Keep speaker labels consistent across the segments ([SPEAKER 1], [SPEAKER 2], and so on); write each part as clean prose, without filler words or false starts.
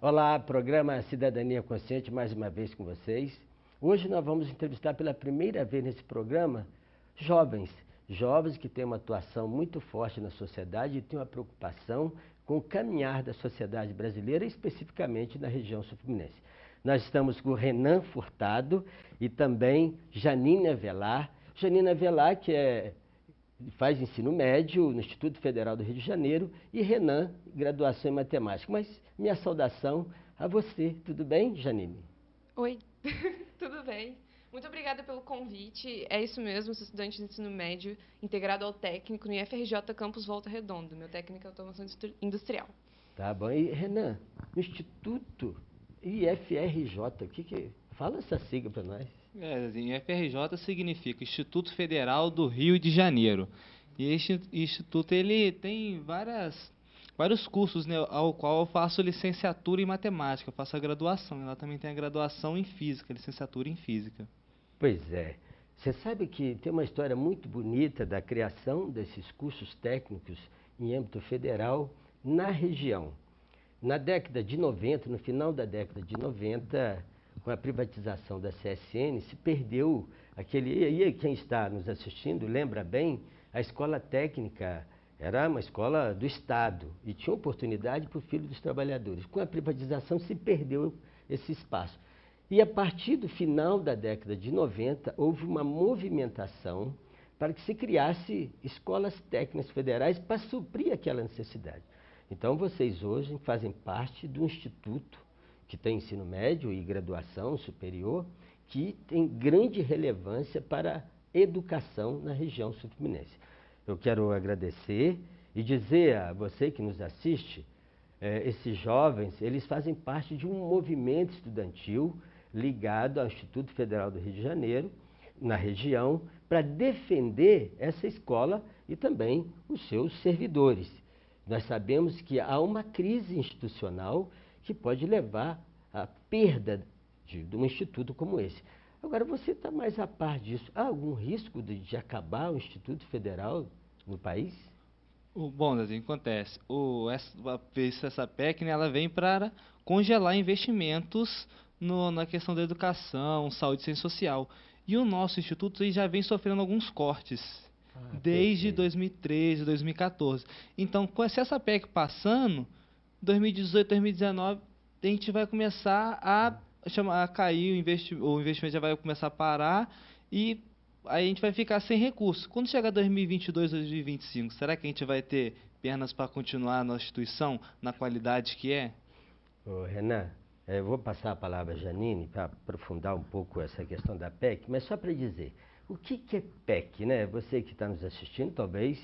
[SPEAKER 1] Olá, programa Cidadania Consciente, mais uma vez com vocês. Hoje nós vamos entrevistar pela primeira vez nesse programa jovens que têm uma atuação muito forte na sociedade e têm uma preocupação com o caminhar da sociedade brasileira, especificamente na região sul-fluminense. Nós estamos com o Renan Furtado e também Janine Avelar. Janine Avelar, que faz ensino médio no Instituto Federal do Rio de Janeiro, e Renan, graduação em matemática. Mas minha saudação a você. Tudo bem, Janine?
[SPEAKER 2] Oi, tudo bem? Muito obrigada pelo convite. É isso mesmo, sou estudante de ensino médio integrado ao técnico no IFRJ Campus Volta Redonda. Meu técnico é automação industrial.
[SPEAKER 1] Tá bom. E Renan, no Instituto IFRJ, fala essa sigla para nós.
[SPEAKER 3] IFRJ significa Instituto Federal do Rio de Janeiro. E este instituto ele tem vários cursos, né, ao qual eu faço licenciatura em matemática, eu faço a graduação. E lá também tem a graduação em física, licenciatura em física.
[SPEAKER 1] Pois é. Você sabe que tem uma história muito bonita da criação desses cursos técnicos em âmbito federal na região. Na década de 90, no final da década de 90, com a privatização da CSN, se perdeu e quem está nos assistindo lembra bem, a escola técnica era uma escola do Estado e tinha oportunidade para o filho dos trabalhadores. Com a privatização se perdeu esse espaço. E a partir do final da década de 90, houve uma movimentação para que se criasse escolas técnicas federais para suprir aquela necessidade. Então, vocês hoje fazem parte do instituto que tem ensino médio e graduação superior, que tem grande relevância para a educação na região sul-fluminense. Eu quero agradecer e dizer a você que nos assiste, esses jovens, eles fazem parte de um movimento estudantil ligado ao Instituto Federal do Rio de Janeiro, na região, para defender essa escola e também os seus servidores. Nós sabemos que há uma crise institucional que pode levar à perda de um instituto como esse. Agora, você está mais a par disso. Há algum risco de acabar o Instituto Federal no país?
[SPEAKER 3] Bom, assim, acontece. Essa PEC, né, ela vem para congelar investimentos na questão da educação, saúde e ciência social. E o nosso instituto aí já vem sofrendo alguns cortes desde 2013, 2014. Então, se essa PEC passando, 2018, 2019, a gente vai começar a cair, o investimento já vai começar a parar e aí a gente vai ficar sem recursos. Quando chegar 2022, 2025, será que a gente vai ter pernas para continuar na instituição, na qualidade que é?
[SPEAKER 1] Renan, eu vou passar a palavra a Janine para aprofundar um pouco essa questão da PEC, mas só para dizer, o que é PEC, né? Você que está nos assistindo, talvez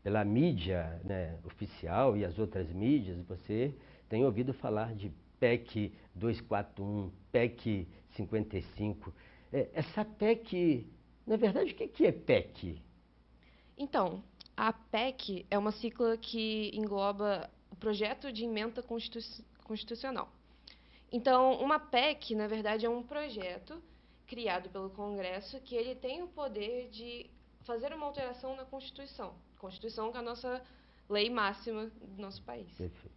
[SPEAKER 1] pela mídia, né, oficial e as outras mídias, você tem ouvido falar de PEC 241, PEC 55. Essa PEC, na verdade, o que é PEC?
[SPEAKER 2] Então, a PEC é uma sigla que engloba o Projeto de Emenda Constitucional. Então, uma PEC, na verdade, é um projeto criado pelo Congresso que ele tem o poder de fazer uma alteração na Constituição. Constituição que é a nossa lei máxima do nosso país.
[SPEAKER 1] Perfeito.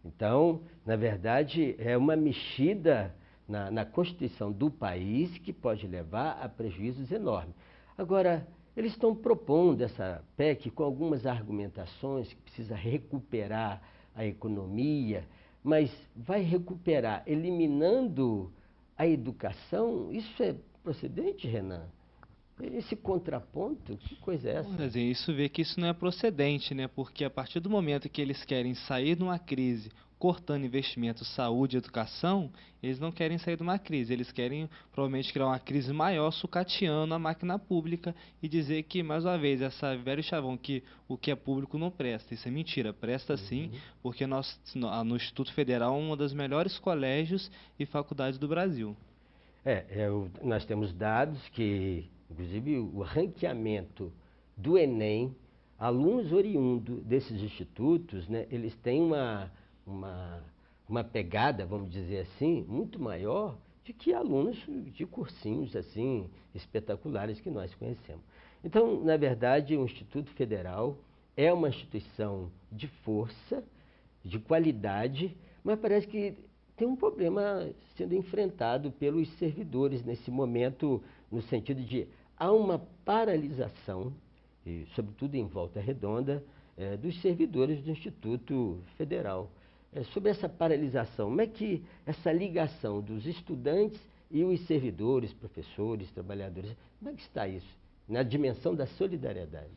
[SPEAKER 1] Então, na verdade, é uma mexida na Constituição do país que pode levar a prejuízos enormes. Agora, eles estão propondo essa PEC com algumas argumentações que precisa recuperar a economia, mas vai recuperar eliminando a educação? Isso é procedente, Renan? Esse contraponto, que coisa é essa?
[SPEAKER 3] Isso vê que isso não é procedente, né? Porque a partir do momento que eles querem sair de uma crise cortando investimentos, saúde e educação, eles não querem sair de uma crise, eles querem provavelmente criar uma crise maior, sucateando a máquina pública e dizer que, mais uma vez, essa velho chavão que o que é público não presta. Isso é mentira, presta sim, porque no Instituto Federal é um dos melhores colégios e faculdades do Brasil.
[SPEAKER 1] Nós temos dados que, inclusive, o ranqueamento do Enem, alunos oriundos desses institutos, né, eles têm uma pegada, vamos dizer assim, muito maior do que alunos de cursinhos assim espetaculares que nós conhecemos. Então, na verdade, o Instituto Federal é uma instituição de força, de qualidade, mas parece que tem um problema sendo enfrentado pelos servidores nesse momento, no sentido de há uma paralisação, e, sobretudo em Volta Redonda, dos servidores do Instituto Federal. Sobre essa paralisação, como é que essa ligação dos estudantes e os servidores, professores, trabalhadores, como é que está isso, na dimensão da solidariedade?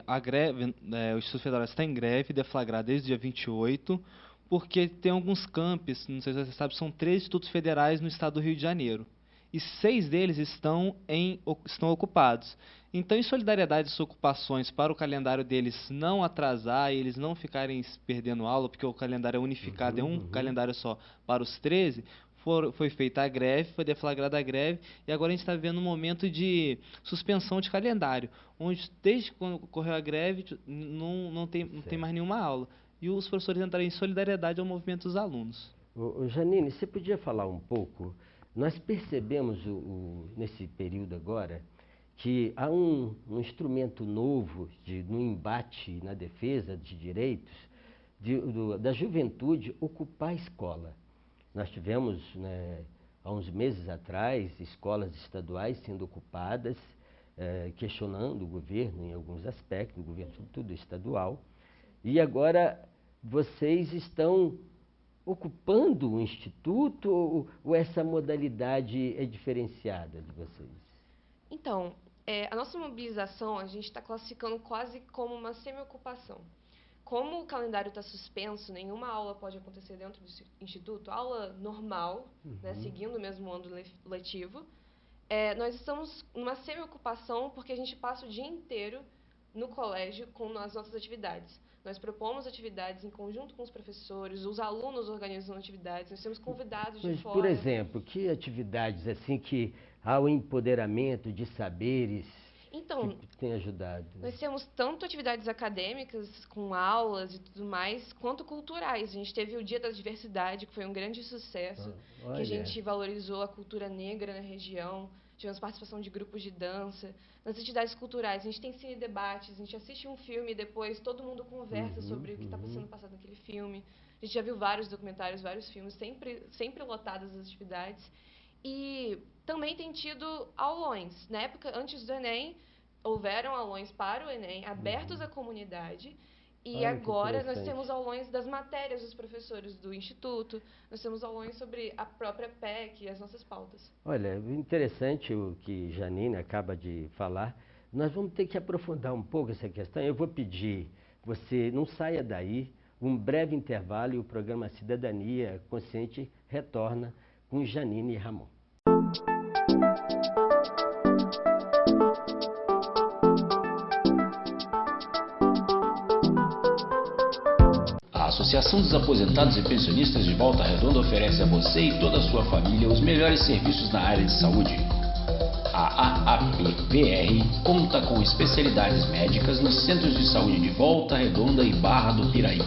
[SPEAKER 3] A greve, o Instituto Federal está em greve, deflagrada desde o dia 28, porque tem alguns campos, não sei se você sabe, são 3 institutos federais no estado do Rio de Janeiro. E 6 deles estão ocupados. Então, em solidariedade às ocupações, para o calendário deles não atrasar e eles não ficarem perdendo aula, porque o calendário é unificado, é um calendário só para os 13, foi feita a greve, foi deflagrada a greve, e agora a gente está vivendo um momento de suspensão de calendário, onde desde quando ocorreu a greve não tem mais nenhuma aula. E os professores entraram em solidariedade ao movimento dos alunos.
[SPEAKER 1] Janine, você podia falar um pouco? Nós percebemos nesse período agora que há um instrumento novo no embate, na defesa de direitos da juventude ocupar a escola. Nós tivemos, há uns meses atrás, escolas estaduais sendo ocupadas, questionando o governo em alguns aspectos, o governo sobretudo estadual, e agora vocês estão ocupando o instituto ou essa modalidade é diferenciada de vocês?
[SPEAKER 2] Então, a nossa mobilização a gente está classificando quase como uma semi-ocupação. Como o calendário está suspenso, nenhuma aula pode acontecer dentro do instituto, aula normal, seguindo o mesmo ano letivo, nós estamos numa semi-ocupação porque a gente passa o dia inteiro no colégio com as nossas atividades. Nós propomos atividades em conjunto com os professores, os alunos organizam atividades, nós temos convidados de fora.
[SPEAKER 1] Por exemplo, que atividades assim que há o empoderamento de saberes que tem ajudado?
[SPEAKER 2] Nós temos tanto atividades acadêmicas, com aulas e tudo mais, quanto culturais. A gente teve o Dia da Diversidade, que foi um grande sucesso, que a gente valorizou a cultura negra na região. Tivemos participação de grupos de dança. Nas entidades culturais, a gente tem cine debates, a gente assiste um filme e depois todo mundo conversa sobre o que está sendo passado naquele filme. A gente já viu vários documentários, vários filmes, sempre lotadas as atividades. E também tem tido aulões. Na época, antes do Enem, houveram aulões para o Enem, abertos à comunidade. E agora nós temos aulões das matérias dos professores do Instituto, nós temos aulões sobre a própria PEC e as nossas pautas.
[SPEAKER 1] Olha, interessante o que Janine acaba de falar. Nós vamos ter que aprofundar um pouco essa questão. Eu vou pedir, você não saia daí, um breve intervalo e o programa Cidadania Consciente retorna com Janine e Ramon.
[SPEAKER 4] A Associação dos Aposentados e Pensionistas de Volta Redonda oferece a você e toda a sua família os melhores serviços na área de saúde. A AAPVR conta com especialidades médicas nos centros de saúde de Volta Redonda e Barra do Piraí,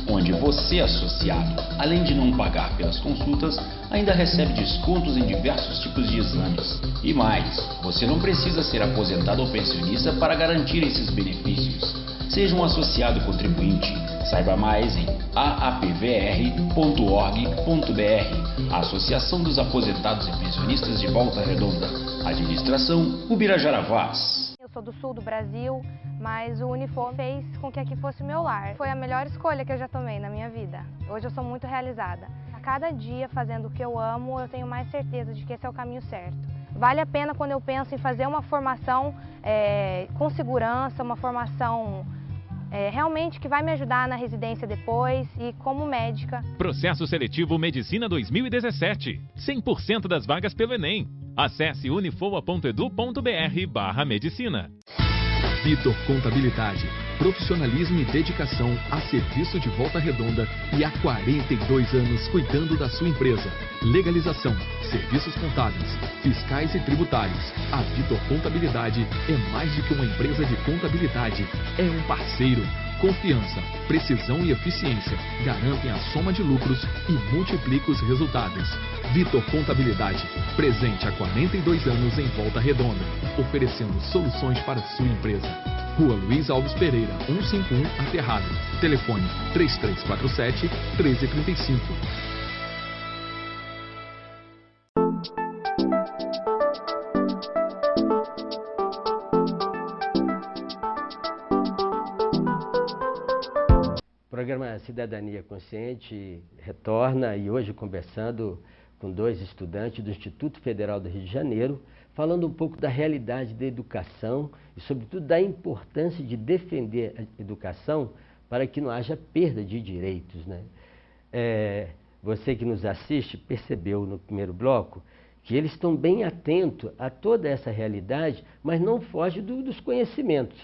[SPEAKER 4] onde você, associado, além de não pagar pelas consultas, ainda recebe descontos em diversos tipos de exames. E mais, você não precisa ser aposentado ou pensionista para garantir esses benefícios. Seja um associado contribuinte. Saiba mais em aapvr.org.br. Associação dos Aposentados e Pensionistas de Volta Redonda. Administração Ubirajara Vaz.
[SPEAKER 5] Eu sou do sul do Brasil, mas o Unifor fez com que aqui fosse o meu lar. Foi a melhor escolha que eu já tomei na minha vida. Hoje eu sou muito realizada. A cada dia fazendo o que eu amo, eu tenho mais certeza de que esse é o caminho certo. Vale a pena quando eu penso em fazer uma formação com segurança, uma formação realmente que vai me ajudar na residência depois e como médica.
[SPEAKER 6] Processo Seletivo Medicina 2017. 100% das vagas pelo Enem. Acesse unifoa.edu.br/medicina.
[SPEAKER 7] Vitor Contabilidade. Profissionalismo e dedicação a serviço de Volta Redonda e há 42 anos cuidando da sua empresa. Legalização, serviços contábeis, fiscais e tributários. A Vitor Contabilidade é mais do que uma empresa de contabilidade. É um parceiro. Confiança, precisão e eficiência garantem a soma de lucros e multiplicam os resultados. Vitor Contabilidade, presente há 42 anos em Volta Redonda, oferecendo soluções para a sua empresa. Rua Luiz Alves Pereira, 151, Aterrado. Telefone 3347-1335.
[SPEAKER 1] O programa Cidadania Consciente retorna e hoje conversando com dois estudantes do Instituto Federal do Rio de Janeiro, falando um pouco da realidade da educação e, sobretudo, da importância de defender a educação para que não haja perda de direitos, né? Você que nos assiste percebeu no primeiro bloco que eles estão bem atentos a toda essa realidade, mas não foge dos conhecimentos.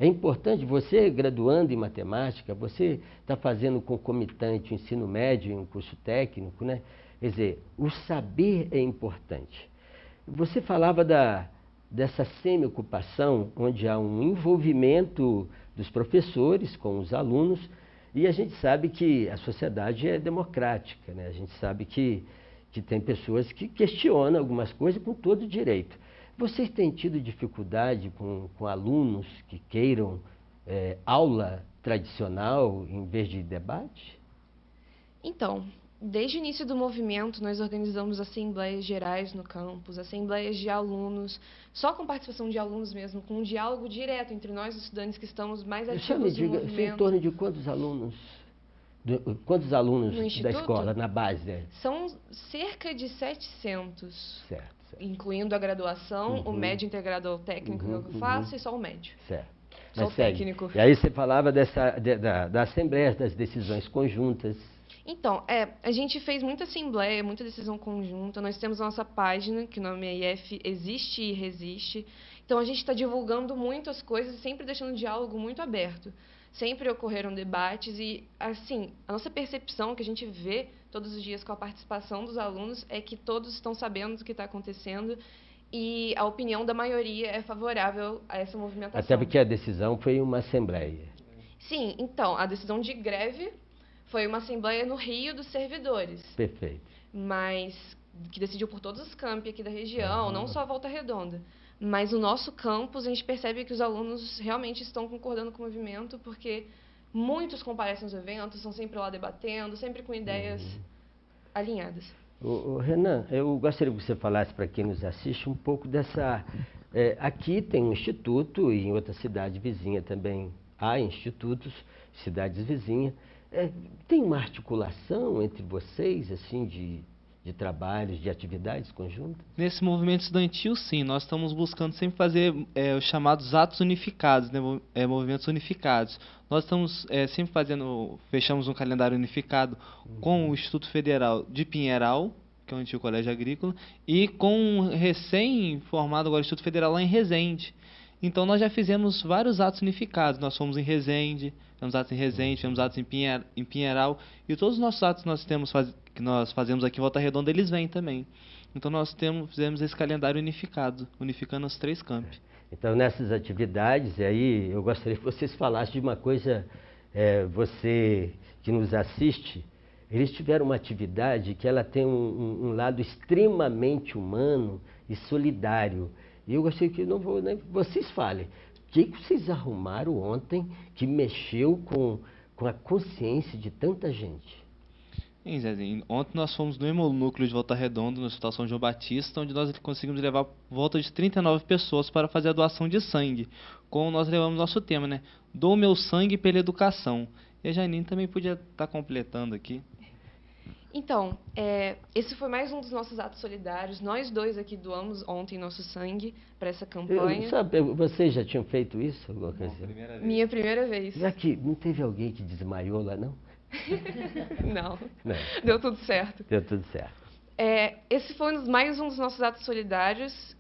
[SPEAKER 1] É importante, você graduando em matemática, você está fazendo concomitante o ensino médio em um curso técnico, né? Quer dizer, o saber é importante. Você falava dessa semi-ocupação, onde há um envolvimento dos professores com os alunos, e a gente sabe que a sociedade é democrática, né? A gente sabe que tem pessoas que questionam algumas coisas com todo direito. Vocês têm tido dificuldade com alunos que queiram aula tradicional em vez de debate?
[SPEAKER 2] Então, desde o início do movimento, nós organizamos assembleias gerais no campus, assembleias de alunos, só com participação de alunos mesmo, com um diálogo direto entre nós, estudantes que estamos mais ativos no movimento.
[SPEAKER 1] Em torno de quantos alunos? Quantos alunos da escola, na base?
[SPEAKER 2] São cerca de 700.
[SPEAKER 1] Certo.
[SPEAKER 2] Incluindo a graduação, o médio integrado ao técnico que eu faço e só o médio.
[SPEAKER 1] Certo.
[SPEAKER 2] Só o técnico.
[SPEAKER 1] E aí você falava da assembleia, das decisões conjuntas.
[SPEAKER 2] Então, a gente fez muita assembleia, muita decisão conjunta. Nós temos a nossa página, que o nome é IF Existe e Resiste. Então, a gente está divulgando muito as coisas e sempre deixando o diálogo muito aberto. Sempre ocorreram debates e, assim, a nossa percepção que a gente vê todos os dias com a participação dos alunos é que todos estão sabendo do que está acontecendo e a opinião da maioria é favorável a essa movimentação.
[SPEAKER 1] Até porque a decisão foi uma assembleia.
[SPEAKER 2] Sim, então, a decisão de greve foi uma assembleia no Rio dos servidores.
[SPEAKER 1] Perfeito.
[SPEAKER 2] Mas que decidiu por todos os campi aqui da região, não só a Volta Redonda. Mas no nosso campus, a gente percebe que os alunos realmente estão concordando com o movimento, porque muitos comparecem aos eventos, estão sempre lá debatendo, sempre com ideias alinhadas.
[SPEAKER 1] Renan, eu gostaria que você falasse para quem nos assiste um pouco dessa... aqui tem um instituto e em outra cidade vizinha também há institutos, cidades vizinhas. Tem uma articulação entre vocês, assim, de trabalhos, de atividades conjuntas?
[SPEAKER 3] Nesse movimento estudantil, sim. Nós estamos buscando sempre fazer os chamados atos unificados, né, movimentos unificados. Nós estamos sempre fechamos um calendário unificado com o Instituto Federal de Pinheiral, que é o antigo Colégio Agrícola, e com o recém-formado agora Instituto Federal lá em Resende. Então, nós já fizemos vários atos unificados. Nós fomos em Resende, fizemos atos em Resende, fizemos atos em Pinheiral. E todos os nossos atos que nós fazemos aqui em Volta Redonda, eles vêm também. Então, nós fizemos esse calendário unificado, unificando os 3 campi.
[SPEAKER 1] Então, nessas atividades, aí eu gostaria que vocês falassem de uma coisa, você que nos assiste, eles tiveram uma atividade que ela tem um lado extremamente humano e solidário. E eu gostaria que vocês falem. O que vocês arrumaram ontem que mexeu com a consciência de tanta gente?
[SPEAKER 3] Sim, Zezinho. Ontem nós fomos no Hemolúcleo de Volta Redonda, no Hospital São João Batista, onde nós conseguimos levar volta de 39 pessoas para fazer a doação de sangue. Como nós levamos nosso tema, né? Dou meu sangue pela educação. E a Janine também podia estar completando aqui.
[SPEAKER 2] Então, esse foi mais um dos nossos atos solidários. Nós dois aqui doamos ontem nosso sangue para essa campanha.
[SPEAKER 1] Vocês já tinham feito isso?
[SPEAKER 3] Não, primeira vez.
[SPEAKER 2] Minha primeira vez.
[SPEAKER 1] Já que não teve alguém que desmaiou lá, não?
[SPEAKER 2] Não. Deu tudo certo.
[SPEAKER 1] Deu tudo certo.
[SPEAKER 2] Esse foi mais um dos nossos atos solidários.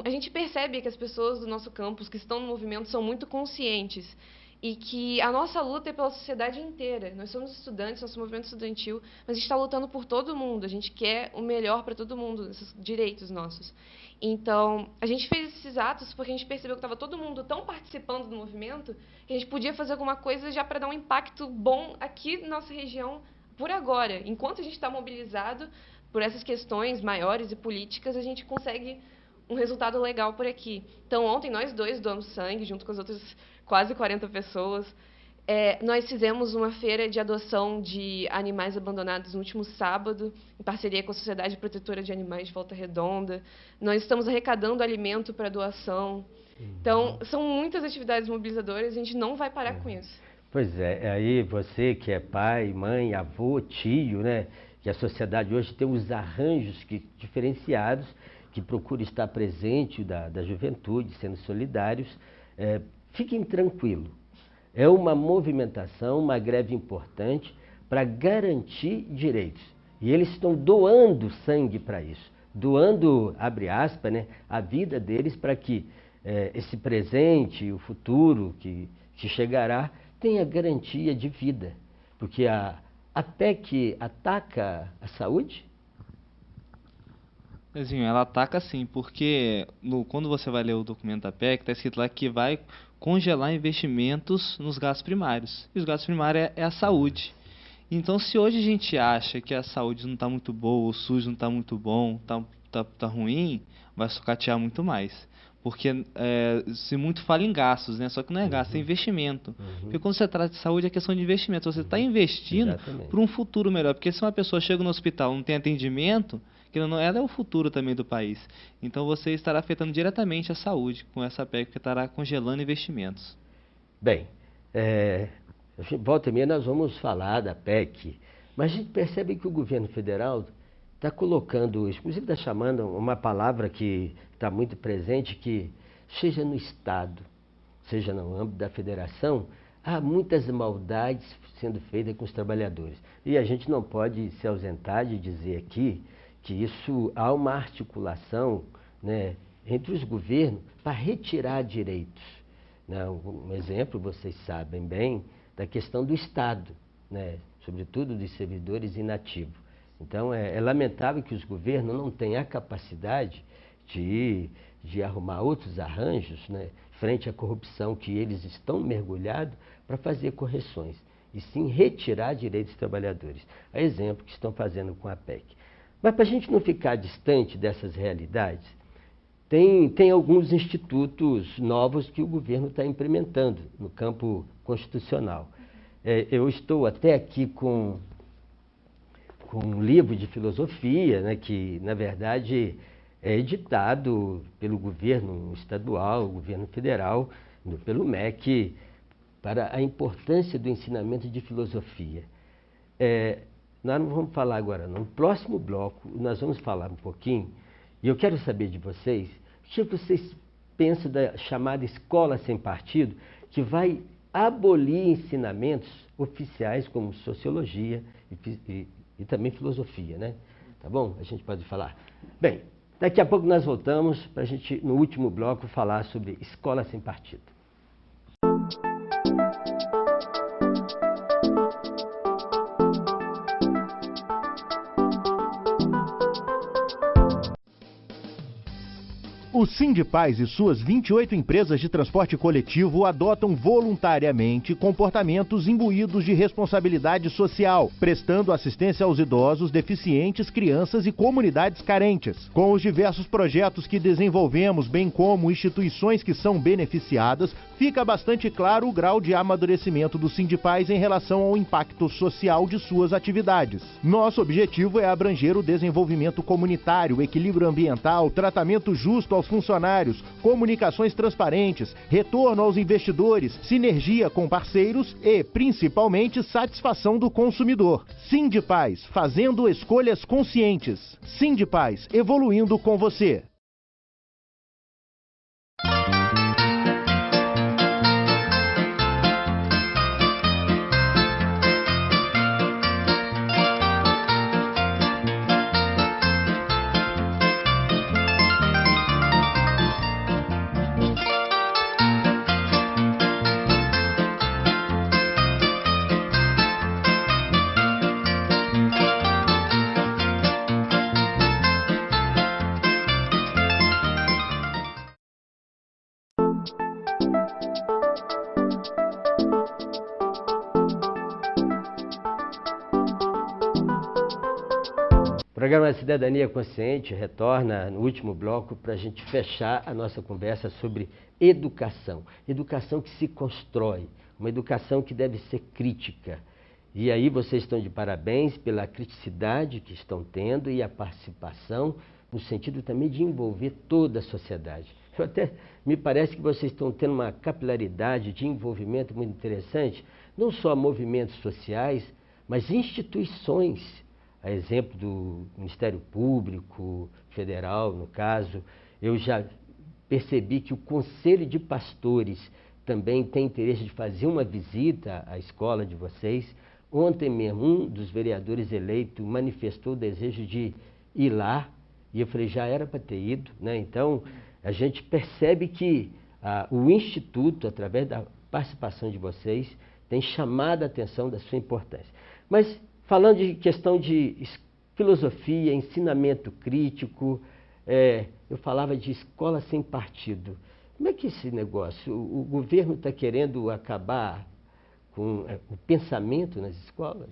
[SPEAKER 2] A gente percebe que as pessoas do nosso campus que estão no movimento são muito conscientes e que a nossa luta é pela sociedade inteira. Nós somos estudantes, nosso movimento estudantil, mas a gente está lutando por todo mundo. A gente quer o melhor para todo mundo, esses direitos nossos. Então, a gente fez esses atos porque a gente percebeu que estava todo mundo tão participando do movimento que a gente podia fazer alguma coisa já para dar um impacto bom aqui na nossa região por agora. Enquanto a gente está mobilizado por essas questões maiores e políticas, a gente consegue um resultado legal por aqui. Então, ontem nós dois doamos sangue, junto com as outras quase 40 pessoas. Nós fizemos uma feira de adoção de animais abandonados no último sábado, em parceria com a Sociedade Protetora de Animais de Volta Redonda. Nós estamos arrecadando alimento para doação. Então, são muitas atividades mobilizadoras e a gente não vai parar com isso.
[SPEAKER 1] Pois é, aí você que é pai, mãe, avô, tio, né? Que a sociedade hoje tem os arranjos diferenciados, que procura estar presente da juventude, sendo solidários. Fiquem tranquilos. É uma movimentação, uma greve importante para garantir direitos. E eles estão doando sangue para isso. Doando, abre aspas, né, a vida deles para que esse presente, o futuro que chegará, tenha garantia de vida. Porque a PEC ataca a saúde?
[SPEAKER 3] Ela ataca sim, porque quando você vai ler o documento da PEC, está escrito lá que vai congelar investimentos nos gastos primários. E os gastos primários é a saúde. Então, se hoje a gente acha que a saúde não está muito boa, o SUS não está muito bom, tá ruim, vai sucatear muito mais. Porque se muito fala em gastos, né? Só que não é gasto, é investimento. Porque quando você trata de saúde é questão de investimento. Você está investindo para um futuro melhor. Porque se uma pessoa chega no hospital e não tem atendimento, ela é o futuro também do país. Então você estará afetando diretamente a saúde com essa PEC, porque estará congelando investimentos.
[SPEAKER 1] Bem, volta e meia nós vamos falar da PEC, mas a gente percebe que o governo federal está colocando, inclusive está chamando uma palavra que está muito presente, que seja no Estado, seja no âmbito da federação, há muitas maldades sendo feitas com os trabalhadores. E a gente não pode se ausentar de dizer aqui que isso há uma articulação, né, entre os governos para retirar direitos. Né? Um exemplo, vocês sabem bem, da questão do Estado, né, sobretudo dos servidores inativos. Então, é lamentável que os governos não tenham a capacidade de arrumar outros arranjos, né, frente à corrupção que eles estão mergulhados para fazer correções, e sim retirar direitos dos trabalhadores. A exemplo que estão fazendo com a PEC. Mas para a gente não ficar distante dessas realidades, tem alguns institutos novos que o governo está implementando no campo constitucional. Eu estou até aqui com um livro de filosofia, né, que, na verdade, é editado pelo governo estadual, governo federal, pelo MEC, para a importância do ensinamento de filosofia. Nós não vamos falar agora, não. No próximo bloco, nós vamos falar um pouquinho, e eu quero saber de vocês, o que vocês pensam da chamada escola sem partido, que vai abolir ensinamentos oficiais como sociologia e também filosofia, né? Tá bom? A gente pode falar. Bem, daqui a pouco nós voltamos para a gente, no último bloco, falar sobre escola sem partido.
[SPEAKER 8] O Sindipaz e suas 28 empresas de transporte coletivo adotam voluntariamente comportamentos imbuídos de responsabilidade social, prestando assistência aos idosos, deficientes, crianças e comunidades carentes. Com os diversos projetos que desenvolvemos, bem como instituições que são beneficiadas, fica bastante claro o grau de amadurecimento do Sindipaz em relação ao impacto social de suas atividades. Nosso objetivo é abranger o desenvolvimento comunitário, equilíbrio ambiental, tratamento justo aos funcionários, comunicações transparentes, retorno aos investidores, sinergia com parceiros e, principalmente, satisfação do consumidor. Sindipaz, fazendo escolhas conscientes. Sindipaz, evoluindo com você.
[SPEAKER 1] programa Cidadania Consciente retorna no último bloco para a gente fechar a nossa conversa sobre educação. Educação que se constrói, uma educação que deve ser crítica. E aí vocês estão de parabéns pela criticidade que estão tendo e a participação no sentido também de envolver toda a sociedade. Me parece que vocês estão tendo uma capilaridade de envolvimento muito interessante, não só movimentos sociais, mas instituições, a exemplo do Ministério Público Federal, no caso. Eu já percebi que o Conselho de Pastores também tem interesse de fazer uma visita à escola de vocês. Ontem mesmo, um dos vereadores eleitos manifestou o desejo de ir lá, e eu falei, já era para ter ido, né? Então, a gente percebe que o Instituto, através da participação de vocês, tem chamado a atenção da sua importância. Mas, falando de questão de filosofia, ensinamento crítico, eu falava de escola sem partido. Como é que é esse negócio? O governo está querendo acabar com o pensamento nas escolas?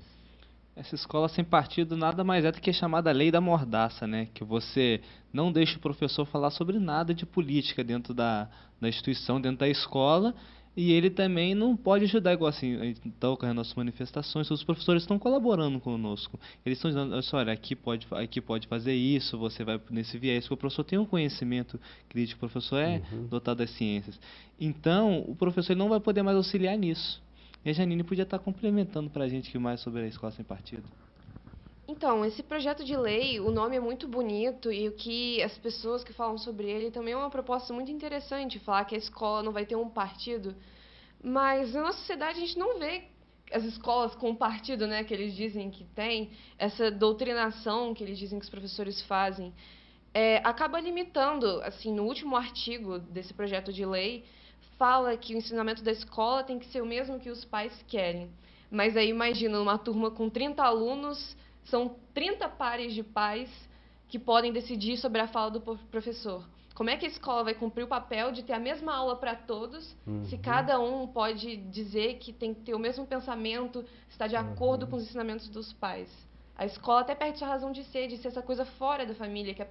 [SPEAKER 3] Essa escola sem partido nada mais é do que a chamada lei da mordaça, né? Que você não deixa o professor falar sobre nada de política dentro da instituição, dentro da escola, e ele também não pode ajudar, igual assim, está ocorrendo as manifestações, os professores estão colaborando conosco. Eles estão dizendo, olha, aqui pode fazer isso, você vai nesse viés, porque o professor tem um conhecimento crítico, o professor é dotado das ciências. Então, o professor não vai poder mais auxiliar nisso. E a Janine podia estar complementando para a gente aqui mais sobre a escola sem partido.
[SPEAKER 2] Então, esse projeto de lei, o nome é muito bonito e o que as pessoas que falam sobre ele também é uma proposta muito interessante, falar que a escola não vai ter um partido, mas na nossa sociedade a gente não vê as escolas com partido, né, que eles dizem que tem, essa doutrinação que eles dizem que os professores fazem, acaba limitando, assim, no último artigo desse projeto de lei, fala que o ensinamento da escola tem que ser o mesmo que os pais querem. Mas aí imagina, uma turma com 30 alunos, são 30 pares de pais que podem decidir sobre a fala do professor. Como é que a escola vai cumprir o papel de ter a mesma aula para todos, se cada um pode dizer que tem que ter o mesmo pensamento, está de acordo com os ensinamentos dos pais? A escola até perde sua razão de ser essa coisa fora da família, que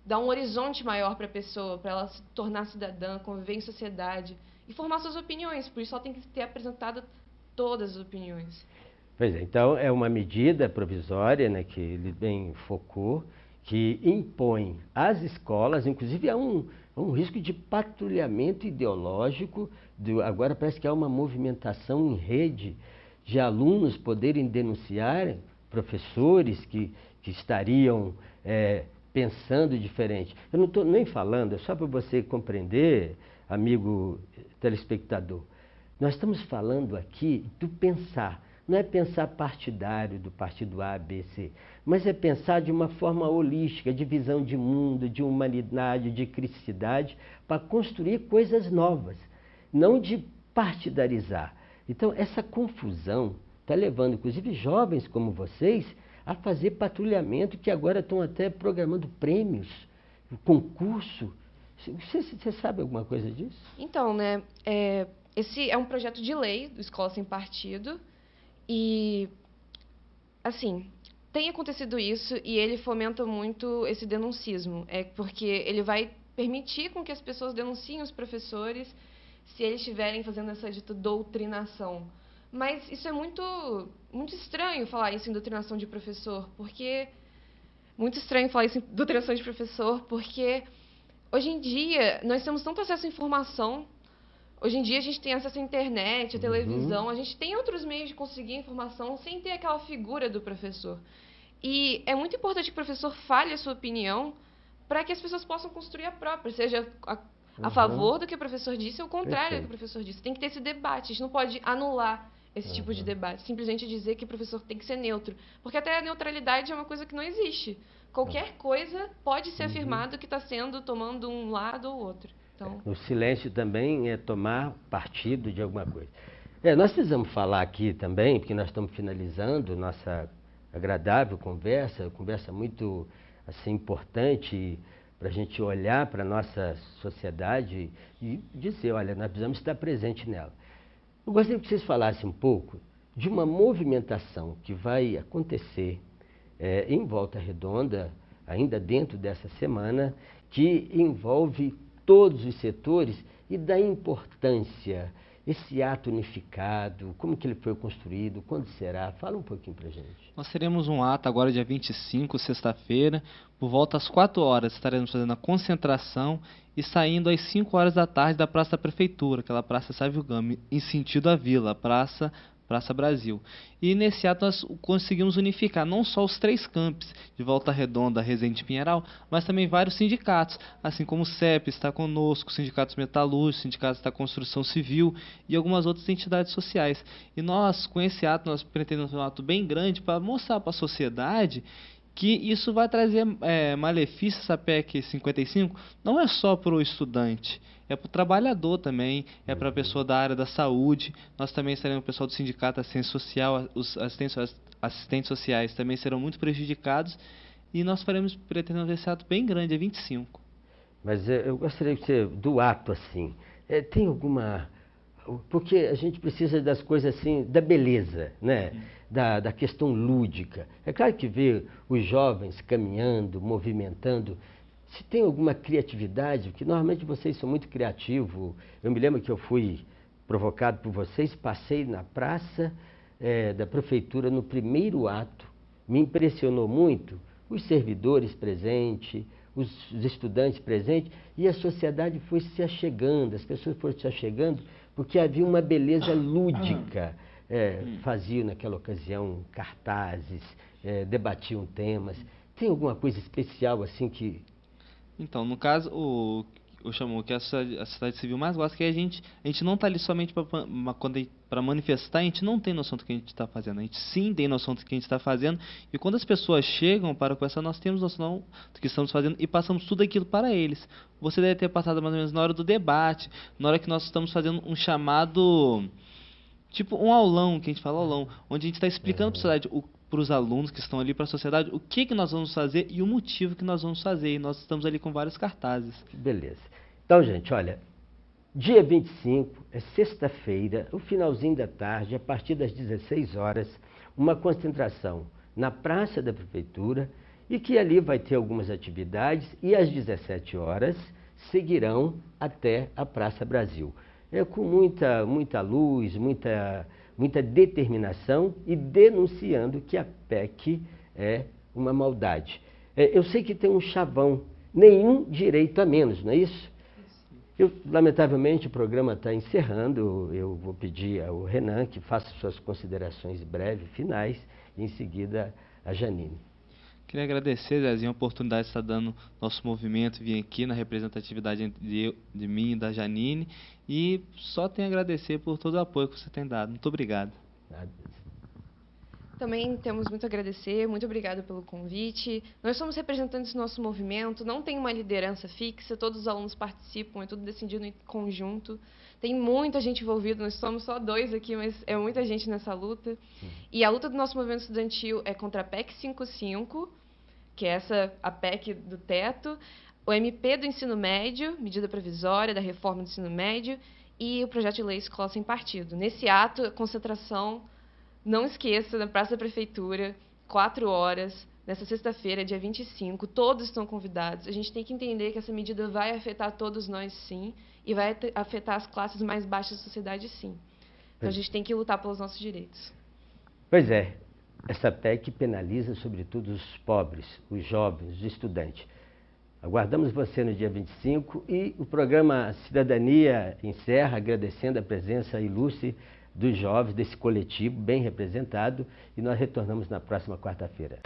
[SPEAKER 2] dá um horizonte maior para a pessoa, para ela se tornar cidadã, conviver em sociedade e formar suas opiniões. Por isso, ela tem que ter apresentado todas as opiniões.
[SPEAKER 1] Pois é, então é uma medida provisória, né, que ele bem focou, que impõe às escolas, inclusive há um risco de patrulhamento ideológico, agora parece que há uma movimentação em rede de alunos poderem denunciar professores que estariam pensando diferente. Eu não estou nem falando, é só para você compreender, amigo telespectador. Nós estamos falando aqui do pensar. Não é pensar partidário do partido A, B, C, mas é pensar de uma forma holística, de visão de mundo, de humanidade, de criticidade, para construir coisas novas, não de partidarizar. Então, essa confusão está levando, inclusive, jovens como vocês a fazer patrulhamento, que agora estão até programando prêmios, concurso. Você sabe alguma coisa disso?
[SPEAKER 2] Então, né, esse é um projeto de lei do Escola Sem Partido e, assim, tem acontecido isso e ele fomenta muito esse denuncismo, porque ele vai permitir com que as pessoas denunciem os professores se eles estiverem fazendo essa dita doutrinação. Mas isso é muito estranho falar isso em doutrinação de professor, porque hoje em dia nós temos tanto acesso à informação, hoje em dia a gente tem acesso à internet, à televisão, a gente tem outros meios de conseguir informação sem ter aquela figura do professor. E é muito importante que o professor fale a sua opinião para que as pessoas possam construir a própria, seja a favor do que o professor disse ou o contrário do que o professor disse. Tem que ter esse debate, a gente não pode anular esse tipo de debate, simplesmente dizer que o professor tem que ser neutro, porque até a neutralidade é uma coisa que não existe. Qualquer coisa pode ser afirmado que está tomando um lado ou outro. Então...
[SPEAKER 1] O silêncio também é tomar partido de alguma coisa. Nós precisamos falar aqui também, porque nós estamos finalizando nossa agradável conversa muito assim, importante para a gente olhar para a nossa sociedade e dizer, olha, nós precisamos estar presente nela. Eu gostaria que vocês falassem um pouco de uma movimentação que vai acontecer em Volta Redonda, ainda dentro dessa semana, que envolve todos os setores e da importância, esse ato unificado, como que ele foi construído, quando será? Fala um pouquinho pra gente.
[SPEAKER 3] Nós teremos um ato agora dia 25, sexta-feira, por volta às 4 horas, estaremos fazendo a concentração e saindo às 5 horas da tarde da Praça da Prefeitura, aquela Praça Sávio Gama, em sentido à Vila, Praça Brasil. E nesse ato nós conseguimos unificar não só os 3 campos de Volta Redonda, Resende e Pinheiral, mas também vários sindicatos, assim como o CEP está conosco, sindicatos metalúrgicos, sindicatos da construção civil e algumas outras entidades sociais. E nós, com esse ato, nós pretendemos fazer um ato bem grande para mostrar para a sociedade que isso vai trazer malefícios, essa PEC 55, não é só para o estudante, é para o trabalhador também, é para a pessoa da área da saúde. Nós também seremos o pessoal do sindicato assistência social, os assistentes sociais também serão muito prejudicados, e nós pretendemos esse ato bem grande, é 25.
[SPEAKER 1] Mas eu gostaria que você, do ato assim, tem alguma... Porque a gente precisa das coisas assim, da beleza, né? Da questão lúdica. É claro que ver os jovens caminhando, movimentando, se tem alguma criatividade, porque normalmente vocês são muito criativos. Eu me lembro que eu fui provocado por vocês, passei na praça da prefeitura no primeiro ato, me impressionou muito os servidores presentes, os estudantes presentes, e a sociedade foi se achegando, as pessoas foram se achegando, porque havia uma beleza lúdica. Faziam naquela ocasião cartazes, debatiam temas. Tem alguma coisa especial assim que...
[SPEAKER 3] Então, no caso, eu chamo que a sociedade civil mais gosta, que a gente não está ali somente para manifestar, a gente não tem noção do que a gente está fazendo, a gente sim tem noção do que a gente está fazendo, e quando as pessoas chegam para conversar, nós temos noção do que estamos fazendo e passamos tudo aquilo para eles. Você deve ter passado mais ou menos na hora do debate, na hora que nós estamos fazendo um chamado, tipo um aulão, que a gente fala aulão, onde a gente está explicando para a sociedade, para os alunos que estão ali, para a sociedade, o que nós vamos fazer e o motivo que nós vamos fazer. E nós estamos ali com vários cartazes.
[SPEAKER 1] Beleza. Então, gente, olha, dia 25, é sexta-feira, o finalzinho da tarde, a partir das 16 horas, uma concentração na Praça da Prefeitura, e que ali vai ter algumas atividades, e às 17 horas seguirão até a Praça Brasil. Com muita luz, muita determinação e denunciando que a PEC é uma maldade. Eu sei que tem um chavão, nenhum direito a menos, não é isso? Lamentavelmente, o programa está encerrando. Eu vou pedir ao Renan que faça suas considerações breves, finais, e em seguida a Janine.
[SPEAKER 3] Queria agradecer, Zezinho, a oportunidade de estar dando nosso movimento, vir aqui na representatividade de mim e da Janine, e só tenho a agradecer por todo o apoio que você tem dado. Muito obrigado.
[SPEAKER 2] Também temos muito a agradecer, muito obrigada pelo convite. Nós somos representantes do nosso movimento, não tem uma liderança fixa, todos os alunos participam, é tudo decidido em conjunto. Tem muita gente envolvida, nós somos só 2 aqui, mas é muita gente nessa luta. E a luta do nosso movimento estudantil é contra a PEC 55, que é a PEC do teto, o MP do ensino médio, medida provisória da reforma do ensino médio, e o projeto de lei Escola Sem Partido. Nesse ato, a concentração, não esqueça, na Praça da Prefeitura, 4 horas, nessa sexta-feira, dia 25, todos estão convidados. A gente tem que entender que essa medida vai afetar todos nós, sim, e vai afetar as classes mais baixas da sociedade, sim. Então, a gente tem que lutar pelos nossos direitos.
[SPEAKER 1] Pois é, essa PEC penaliza, sobretudo, os pobres, os jovens, os estudantes. Aguardamos você no dia 25 e o programa Cidadania encerra agradecendo a presença ilustre dos jovens, desse coletivo bem representado, e nós retornamos na próxima quarta-feira.